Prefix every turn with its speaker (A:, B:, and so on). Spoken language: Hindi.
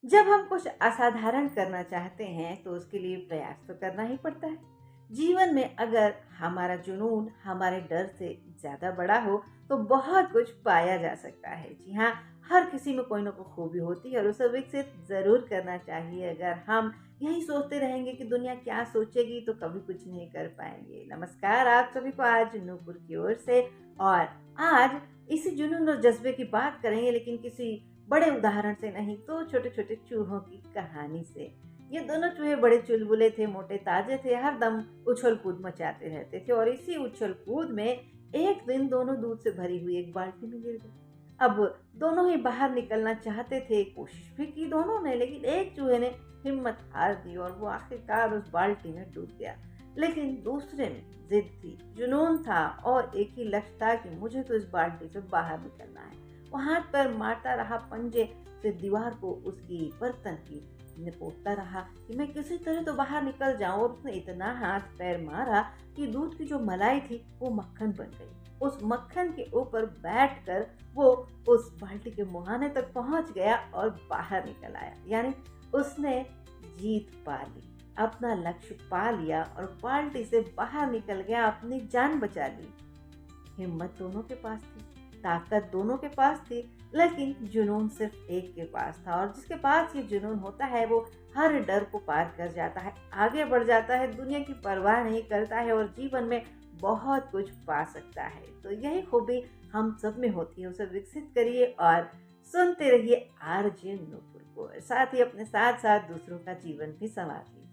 A: जब हम कुछ असाधारण करना चाहते हैं तो उसके लिए प्रयास तो करना ही पड़ता है। जीवन में अगर हमारा जुनून हमारे डर से ज़्यादा बड़ा हो तो बहुत कुछ पाया जा सकता है। जी हाँ, हर किसी में कोई ना कोई खूबी होती है और उसे विकसित ज़रूर करना चाहिए। अगर हम यही सोचते रहेंगे कि दुनिया क्या सोचेगी तो कभी कुछ नहीं कर पाएंगे। नमस्कार आप सभी को आज नूपुर की ओर से। और आज इसी जुनून और जज्बे की बात करेंगे, लेकिन किसी बड़े उदाहरण से नहीं तो छोटे छोटे चूहों की कहानी से। ये दोनों चूहे बड़े चुलबुले थे, मोटे ताजे थे, हर दम उछल कूद मचाते रहते थे और इसी उछल कूद में एक दिन दोनों दूध से भरी हुई एक बाल्टी में गिर गए। अब दोनों ही बाहर निकलना चाहते थे, कोशिश भी की दोनों ने, लेकिन एक चूहे ने हिम्मत हार दी और वो आखिरकार उस बाल्टी में डूब गया। लेकिन दूसरे में जिद थी, जुनून था और एक ही लक्ष्य था कि मुझे तो इस बाल्टी से बाहर निकलना है। वो हाथ पैर मारता रहा, पंजे से दीवार को उसकी बर्तन की निपोटता रहा कि मैं किसी तरह तो बाहर निकल जाऊं। और उसने इतना हाथ पैर मारा कि दूध की जो मलाई थी वो मक्खन बन गई। उस मक्खन के ऊपर बैठकर वो उस बाल्टी के मुहाने तक पहुंच गया और बाहर निकल आया। यानी उसने जीत पा ली, अपना लक्ष्य पा लिया और बाल्टी से बाहर निकल गया, अपनी जान बचा ली। हिम्मत दोनों के पास थी, ताकत दोनों के पास थी, लेकिन जुनून सिर्फ एक के पास था। और जिसके पास ये जुनून होता है वो हर डर को पार कर जाता है, आगे बढ़ जाता है, दुनिया की परवाह नहीं करता है और जीवन में बहुत कुछ पा सकता है। तो यही खूबी हम सब में होती है, उसे विकसित करिए और सुनते रहिए आरजे नूपुर को। साथ ही अपने साथ साथ दूसरों का जीवन भी संवार लीजिए।